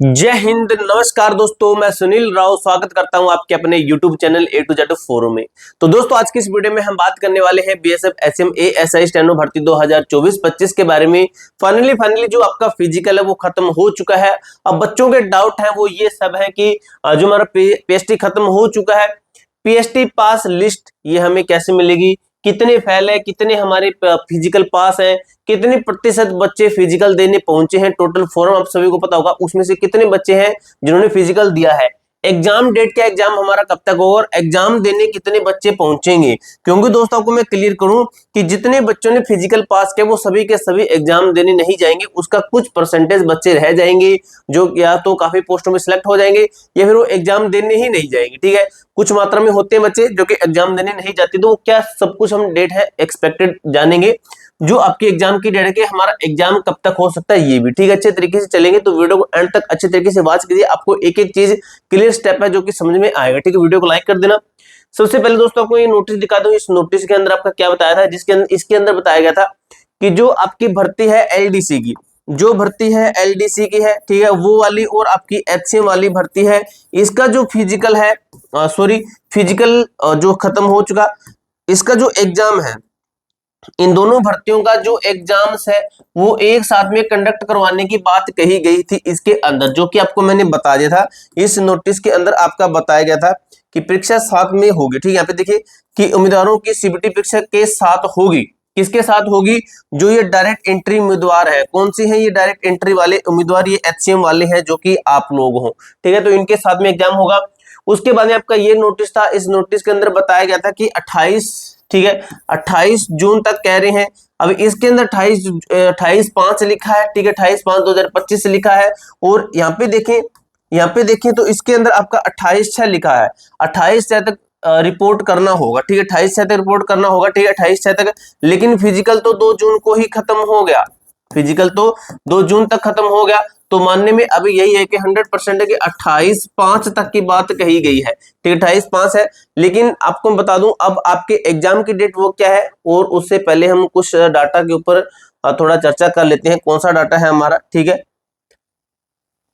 जय हिंद, नमस्कार दोस्तों। मैं सुनील राव स्वागत करता हूं आपके अपने YouTube channel A to Z forum में। तो दोस्तों आज की इस वीडियो में हम बात करने वाले हैं BSF HM ASI स्टेनो भर्ती 2024-25 के बारे में। फाइनली जो आपका फिजिकल है वो खत्म हो चुका है। अब बच्चों के डाउट है वो ये सब है कि जो हमारा PST खत्म हो चुका है, PST पास लिस्ट ये हमें कैसे मिलेगी, कितने फेल है, कितने हमारे फिजिकल पास है, कितने प्रतिशत बच्चे फिजिकल देने पहुंचे हैं। टोटल फॉर्म आप सभी को पता होगा, उसमें से कितने बच्चे हैं जिन्होंने फिजिकल दिया है। एग्जाम डेट क्या, एग्जाम हमारा कब तक होगा और एग्जाम देने कितने बच्चे पहुंचेंगे। क्योंकि दोस्तों को मैं क्लियर करूं कि जितने बच्चों ने फिजिकल पास किया वो सभी के सभी एग्जाम देने नहीं जाएंगे, उसका कुछ परसेंटेज बच्चे रह जाएंगे जो या तो काफी पोस्टों में सिलेक्ट हो जाएंगे या फिर वो एग्जाम देने ही नहीं जाएंगे। ठीक है, कुछ मात्रा में होते हैं बच्चे जो कि एग्जाम देने नहीं जाते। तो क्या सब कुछ हम डेट है एक्सपेक्टेड जानेंगे, जो आपकी एग्जाम की डेट है कि हमारा एग्जाम कब तक हो सकता है, ये भी ठीक है अच्छे तरीके से चलेंगे। तो वीडियो को एंड तक अच्छे तरीके से वॉच कीजिए, आपको एक एक चीज क्लियर स्टेप है जो कि समझ में आएगा। ठीक है, वीडियो को लाइक कर देना। सबसे पहले दोस्तों आपको ये नोटिस दिखा दूं। इस नोटिस के अंदर आपका क्या बताया था, जिसके अंदर इसके अंदर बताया गया था कि जो आपकी भर्ती है एलडीसी की, जो भर्ती है एलडीसी की है, ठीक है, वो वाली और आपकी एचसीएम वाली भर्ती है, इसका जो फिजिकल है फिजिकल जो खत्म हो चुका, इसका जो एग्जाम है, इन दोनों भर्तियों का जो एग्जाम्स है वो एक साथ में कंडक्ट करवाने की बात कही गई थी इसके अंदर, जो कि आपको मैंने बता दिया था। इस नोटिस के अंदर आपका बताया गया था कि परीक्षा साथ में होगी। ठीक है, यहाँ पे देखिए कि उम्मीदवारों की सीबीटी परीक्षा के साथ होगी। किसके साथ होगी? जो ये डायरेक्ट एंट्री उम्मीदवार है। कौन सी है ये डायरेक्ट एंट्री वाले उम्मीदवार? ये एचसीएम वाले हैं जो कि आप लोग हो। ठीक है, तो इनके साथ में एग्जाम होगा। उसके बाद में आपका ये नोटिस था, इस नोटिस के अंदर बताया गया था कि 28, ठीक है, 28 जून तक कह रहे हैं। अब इसके अंदर 28/5 लिखा है। ठीक है, 28/5/2025 से लिखा है। और यहाँ पे देखें तो इसके अंदर आपका 28/6 लिखा है। 28/6 तक रिपोर्ट करना होगा। ठीक है, 28/6 तक रिपोर्ट करना होगा। ठीक है, 28/6 तक। लेकिन फिजिकल तो 2 जून को ही खत्म हो गया। फिजिकल तो 2 जून तक खत्म हो गया। तो मानने में अभी यही है कि 100% है कि 28/5 तक की बात कही गई है। ठीक है, 28/5 है। लेकिन आपको बता दूं अब आपके एग्जाम की डेट वो क्या है, और उससे पहले हम कुछ डाटा के ऊपर थोड़ा चर्चा कर लेते हैं। कौन सा डाटा है हमारा, ठीक है,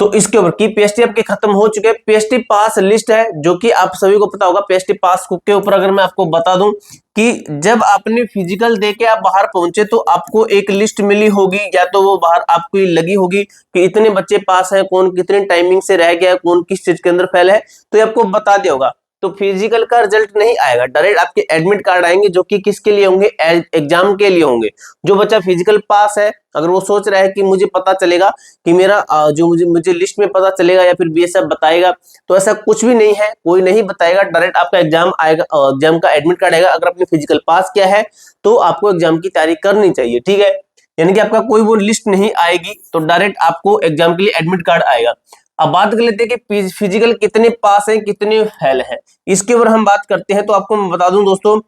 तो इसके ऊपर की पीएसटी आपके खत्म हो चुके हैं। पीएसटी पास लिस्ट है जो कि आप सभी को पता होगा। पीएसटी पास के ऊपर अगर मैं आपको बता दूं कि जब आपने फिजिकल देके आप बाहर पहुंचे तो आपको एक लिस्ट मिली होगी, या तो वो बाहर आपको लगी होगी कि इतने बच्चे पास हैं, कौन कितने टाइमिंग से रह गया, कौन किस चीज के अंदर फेल है, तो ये आपको बता दिया होगा। तो फिजिकल का रिजल्ट नहीं आएगा, डायरेक्ट आपके एडमिट कार्ड आएंगे जो कि किसके लिए होंगे? एग्जाम के लिए होंगे। जो बच्चा फिजिकल पास है, अगर वो सोच रहा है कि मुझे पता चलेगा कि मेरा जो मुझे लिस्ट में पता चलेगा या फिर बीएसएफ बताएगा, तो ऐसा कुछ भी नहीं है, कोई नहीं बताएगा। डायरेक्ट आपका एग्जाम आएगा, एग्जाम का एडमिट कार्ड आएगा। अगर आपने फिजिकल पास किया है तो आपको एग्जाम की तैयारी करनी चाहिए। ठीक है, यानी कि आपका कोई वो लिस्ट नहीं आएगी, तो डायरेक्ट आपको एग्जाम के लिए एडमिट कार्ड आएगा। अब बात कर लेते हैं कि फिजिकल कितने पास हैं, कितने फेल हैं, इसके ऊपर हम बात करते हैं। तो आपको मैं बता दूं दोस्तों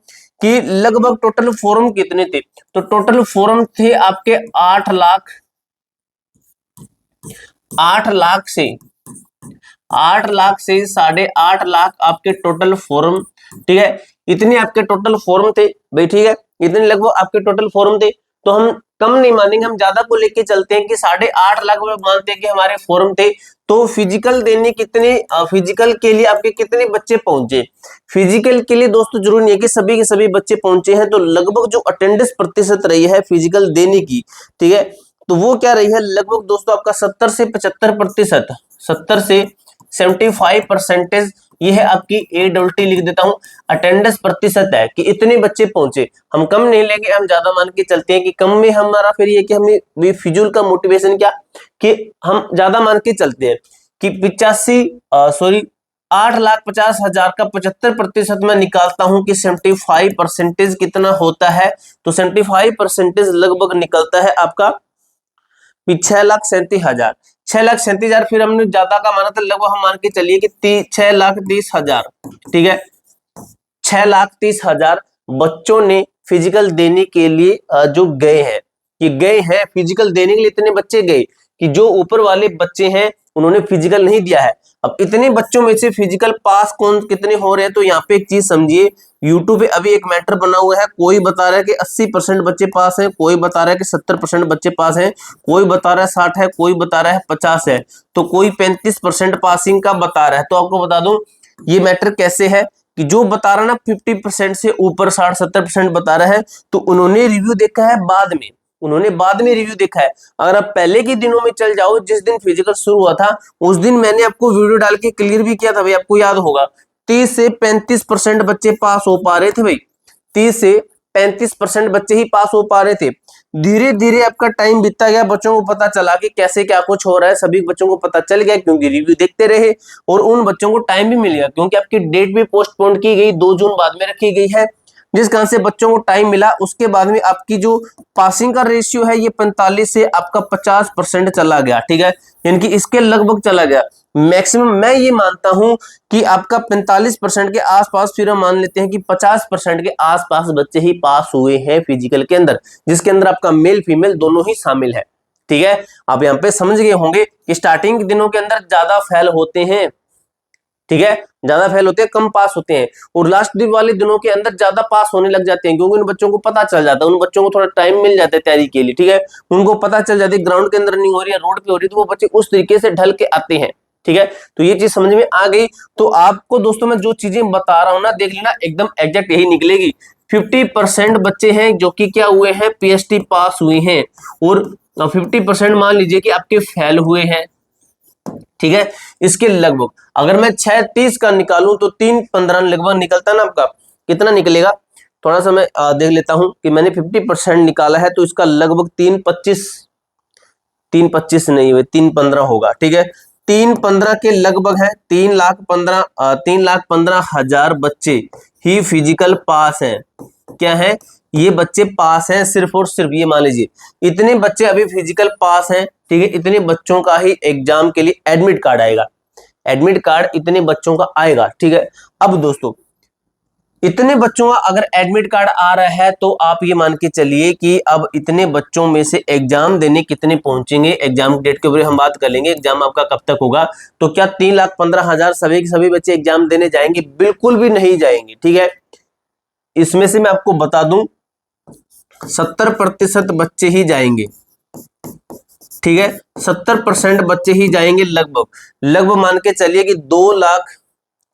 कि लगभग टोटल फॉर्म कितने थे। तो टोटल फॉर्म थे आपके 8 लाख, 8 लाख से 8.5 लाख आपके टोटल फॉर्म। ठीक है, इतने आपके टोटल फॉर्म थे भाई। ठीक है, इतने लगभग आपके टोटल फॉर्म थे। तो हम कम नहीं मानेंगे, हम ज्यादा को लेके चलते हैं कि 8.5 लाख मानते हैं कि हमारे फॉर्म थे। तो फिजिकल देने कितने, फिजिकल के लिए आपके कितने बच्चे पहुंचे? फिजिकल के लिए दोस्तों जरूरी नहीं है कि सभी के सभी बच्चे पहुंचे हैं। तो लगभग जो अटेंडेंस प्रतिशत रही है फिजिकल देने की, ठीक है, तो वो क्या रही है? लगभग दोस्तों आपका 70 से 75%, 70 से 75% ये है आपकी ADT, लिख देता हूं, अटेंडेंस प्रतिशत है कि इतने बच्चे पहुंचे। हम कम नहीं लेंगे, हम ज्यादा मान के चलते हैं कि कम में हमारा फिर ये कि हमें भी फिजूल का मोटिवेशन क्या कि हम ज्यादा मान के चलते हैं कि 8,50,000 का 75% मैं निकालता हूं कि 75% कितना होता है। तो 75% लगभग निकलता है आपका 6,37,000, 6,37,000। फिर हमने ज्यादा का माना था, लगभग हम मान के चलिए कि 6,30,000। ठीक है, 6,30,000 बच्चों ने फिजिकल देने के लिए जो गए हैं, कि गए हैं फिजिकल देने के लिए। इतने बच्चे गए कि जो ऊपर वाले बच्चे हैं उन्होंने फिजिकल नहीं दिया है। अब इतने बच्चों में से फिजिकल पास कौन कितने हो रहे हैं? तो यहाँ पे एक चीज समझिए, यूट्यूब पे अभी एक मैटर बना हुआ है, कोई बता रहा है कि 80% बच्चे पास हैं, कोई बता रहा है कि 70% बच्चे पास हैं, कोई बता रहा है 60 है, कोई बता रहा है 50 है, तो कोई 35% पासिंग का बता रहा है। तो आपको बता दूं ये मैटर कैसे है कि जो बता रहा है ना 50% से ऊपर 60-70% बता रहा है, तो उन्होंने रिव्यू देखा है बाद में, उन्होंने बाद में रिव्यू देखा है। अगर आप पहले के दिनों में चल जाओ, जिस दिन फिजिकल शुरू हुआ था उस दिन मैंने आपको वीडियो डाल के क्लियर भी किया था भाई, आपको याद होगा। 30 से 35% बच्चे पास हो पा रहे थे भाई, 30 से 35% बच्चे ही पास हो पा रहे थे। धीरे धीरे आपका टाइम बीतता गया, बच्चों को पता चला कि कैसे क्या कुछ हो रहा है, सभी बच्चों को पता चल गया क्योंकि रिव्यू देखते रहे, और उन बच्चों को टाइम भी मिल गया क्योंकि आपकी डेट भी पोस्टपोन की गई, 2 जून बाद में रखी गई है, जिस कारण से बच्चों को टाइम मिला। उसके बाद में आपकी जो पासिंग का रेशियो है ये 45 से आपका 50% चला गया, ठीक है, यानी कि इसके लगभग चला गया। मैक्सिमम मैं ये मानता हूं कि आपका 45% के आसपास, फिर हम मान लेते हैं कि 50% के आसपास बच्चे ही पास हुए हैं फिजिकल के अंदर, जिसके अंदर आपका मेल फीमेल दोनों ही शामिल है, ठीक है। आप यहाँ पे समझ गए होंगे कि स्टार्टिंग के दिनों के अंदर ज्यादा फेल होते हैं, ठीक है, ज्यादा फेल होते हैं, कम पास होते हैं, और लास्ट दिन वाले दिनों के अंदर ज्यादा पास होने लग जाते हैं क्योंकि उन बच्चों को पता चल जाता है, उन बच्चों को थोड़ा टाइम मिल जाता है तैयारी के लिए, ठीक है, उनको पता चल जाती है ग्राउंड के अंदर नहीं हो रही है, रोड पे हो रही है, तो वो बच्चे उस तरीके से ढल के आते हैं, ठीक है। तो ये चीज समझ में आ गई। तो आपको दोस्तों मैं जो चीजें बता रहा हूं ना, देख लेना एकदम एग्जैक्ट यही निकलेगी। 50% बच्चे हैं जो कि क्या हुए हैं, पीएचडी पास हुए हैं, और 50% मान लीजिए कि आपके फेल हुए हैं, ठीक है। इसके लगभग अगर मैं 6-30 का निकालूं तो 3-15 लगभग निकलता है ना आपका, कितना निकलेगा, थोड़ा सा मैं देख लेता हूं कि मैंने 50% निकाला है, तो इसका लगभग 3-25 नहीं हुए, 3-15 होगा, ठीक है। 3-15 के लगभग है, 3,15,000 बच्चे ही फिजिकल पास हैं। क्या है, ये बच्चे पास हैं सिर्फ और सिर्फ, ये मान लीजिए इतने बच्चे अभी फिजिकल पास हैं, ठीक है, इतने बच्चों का ही एग्जाम के लिए एडमिट कार्ड आएगा, एडमिट कार्ड इतने बच्चों का आएगा, ठीक है। अब दोस्तों इतने बच्चों का अगर एडमिट कार्ड आ रहा है तो आप ये मान के चलिए कि अब इतने बच्चों में से एग्जाम देने कितने पहुंचेंगे, एग्जाम डेट के ऊपर हम बात कर लेंगे, एग्जाम आपका कब तक होगा। तो क्या 3,15,000 सभी के सभी बच्चे एग्जाम देने जाएंगे? बिल्कुल भी नहीं जाएंगे, ठीक है। इसमें से मैं आपको बता दूं 70% बच्चे ही जाएंगे, ठीक है, 70% बच्चे ही जाएंगे लगभग मान के चलिए कि 2 लाख,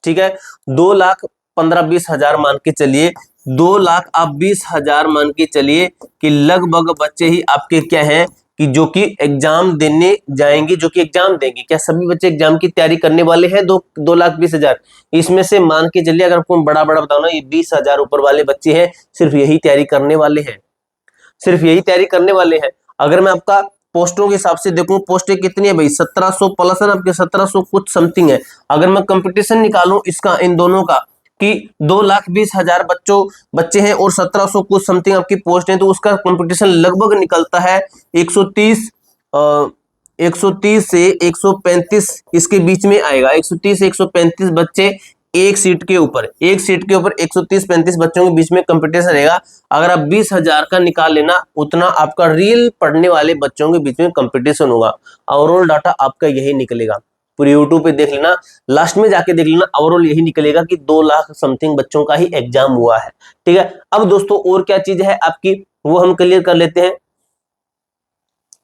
ठीक है, 2,15,20,000 मान के चलिए, 2,20,000 मान के चलिए कि लगभग बच्चे ही आपके क्या है कि जो कि एग्जाम देने जाएंगे, जो कि एग्जाम देंगे। क्या सभी बच्चे एग्जाम की तैयारी करने वाले हैं? 2,20,000 इसमें से मान के चलिए, अगर आपको बड़ा बताओ ना, ये 20,000 ऊपर वाले बच्चे हैं, सिर्फ यही तैयारी करने वाले हैं, सिर्फ यही तैयारी करने वाले हैं। अगर मैं आपका पोस्टों के हिसाब से देखूं, पोस्टें कितनी है भाई, 1700 प्लस है ना आपके, 1700 कुछ समथिंग है। अगर मैं कंपटीशन निकालूं इसका, इन दोनों का, कि 2,20,000 बच्चे हैं और 1700 कुछ समथिंग आपकी पोस्ट है, तो उसका कंपटीशन लगभग निकलता है 130 130 से 135 इसके बीच में आएगा। 130 से 135 बच्चे एक सीट के ऊपर 130-35 बच्चों के बीच में कंपटीशन रहेगा। अगर आप 20,000 का निकाल लेना, उतना आपका रियल पढ़ने वाले बच्चों के बीच में कंपटीशन होगा। ओवरऑल डाटा आपका यही निकलेगा, पूरी यूट्यूब पे देख लेना, लास्ट में जाके देख लेना, ओवरऑल यही निकलेगा कि 2 लाख समथिंग बच्चों का ही एग्जाम हुआ है, ठीक है। अब दोस्तों और क्या चीज है आपकी, वो हम क्लियर कर लेते हैं,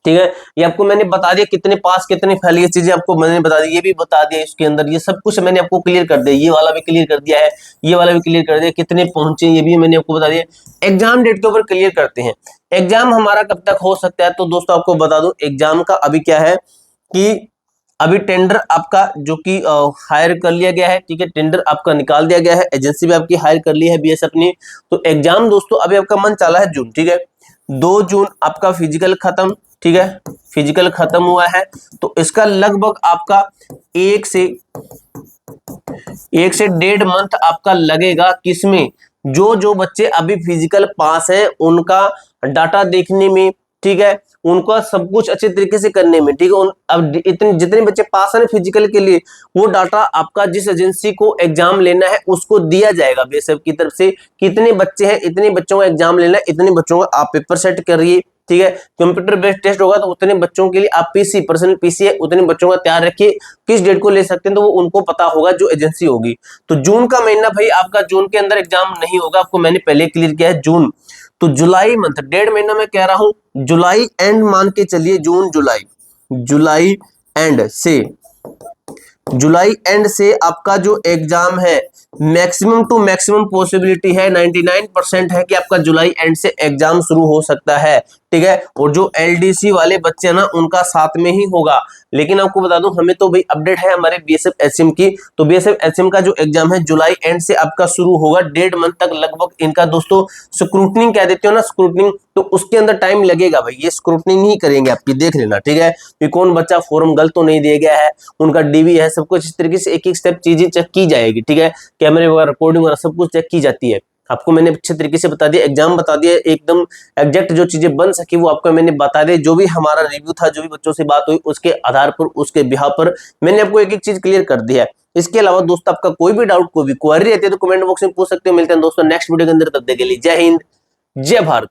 ठीक है। ये आपको मैंने बता दिया कितने पास कितने फेल, ये चीजें आपको मैंने बता दी, ये भी बता दिया इसके अंदर, ये सब कुछ मैंने आपको क्लियर कर दिया, ये वाला भी क्लियर कर दिया है, ये वाला भी क्लियर कर दिया, कितने पहुंचे ये भी मैंने आपको बता दिया। एग्जाम डेट के ऊपर क्लियर करते हैं, एग्जाम हमारा कब तक हो सकता है। तो दोस्तों आपको बता दूं एग्जाम का अभी क्या है कि अभी टेंडर आपका जो कि हायर कर लिया गया है, ठीक है, टेंडर आपका निकाल दिया गया है, एजेंसी भी आपकी हायर कर ली है बीएसएफ ने। तो एग्जाम दोस्तों अभी आपका मन चला है जून, ठीक है, 2 जून आपका फिजिकल खत्म, ठीक है, फिजिकल खत्म हुआ है। तो इसका लगभग आपका 1 से 1.5 मंथ आपका लगेगा, किसमें, जो बच्चे अभी फिजिकल पास हैं उनका डाटा देखने में, ठीक है, उनका सब कुछ अच्छे तरीके से करने में, ठीक है। अब इतने जितने बच्चे पास हैं फिजिकल के लिए, वो डाटा आपका जिस एजेंसी को एग्जाम लेना है उसको दिया जाएगा बीएसएफ की तरफ से, कितने बच्चे हैं, इतने बच्चों का एग्जाम लेना है, इतने बच्चों का आप पेपर सेट करिए, ठीक है, कंप्यूटर बेस्ड टेस्ट होगा तो उतने बच्चों के लिए आप पीसी, पर्सनल पीसी है, उतने बच्चों का तैयार रखिए। किस डेट को ले सकते हैं तो वो उनको पता होगा जो एजेंसी होगी। तो जून का महीना भाई आपका जून के अंदर एग्जाम नहीं होगा, आपको मैंने पहले क्लियर किया है। जून तो जुलाई मंथ, 1.5 महीना मैं कह रहा हूं, जुलाई एंड मान के चलिए, जून जुलाई, जुलाई एंड से, जुलाई एंड से आपका जो एग्जाम है मैक्सिमम टू मैक्सिमम पॉसिबिलिटी है, 99% है कि आपका जुलाई एंड से एग्जाम शुरू हो सकता है। ठीक है, और जो एलडीसी वाले बच्चे हैं ना उनका साथ में ही होगा। लेकिन आपको बता दूं, हमें तो भाई अपडेट है हमारे बीएसएफ एचएम की, तो बीएसएफ एचएम का जो एग्जाम है जुलाई एंड से आपका शुरू होगा, 1.5 मंथ तक लगभग इनका दोस्तों स्क्रूटनिंग कह देते हो ना, स्क्रूटनिंग, तो उसके अंदर टाइम लगेगा भाई, ये स्क्रूटनिंग ही करेंगे आपकी, देख लेना। ठीक है, कि कौन बच्चा फॉर्म गलत तो नहीं दिया गया है, उनका डीवी है, सब कुछ इस तरीके से एक एक स्टेप चीजें चेक की जाएगी। ठीक है, कैमरे वगैरह, रिकॉर्डिंग वगैरह सब कुछ चेक की जाती है। आपको मैंने अच्छे तरीके से बता दिया, एग्जाम बता दिया, एकदम एग्जैक्ट जो चीजें बन सकी वो आपको मैंने बता दिया। जो भी हमारा रिव्यू था, जो भी बच्चों से बात हुई, उसके आधार पर, उसके बिहाफ पर मैंने आपको एक एक चीज क्लियर कर दिया है। इसके अलावा दोस्तों आपका कोई भी डाउट, कोई भी क्वेरी रहती है तो कमेंट बॉक्स में पूछ सकते हो। मिलते हैं दोस्तों नेक्स्ट वीडियो के अंदर, तब तक के लिए जय हिंद, जय भारत।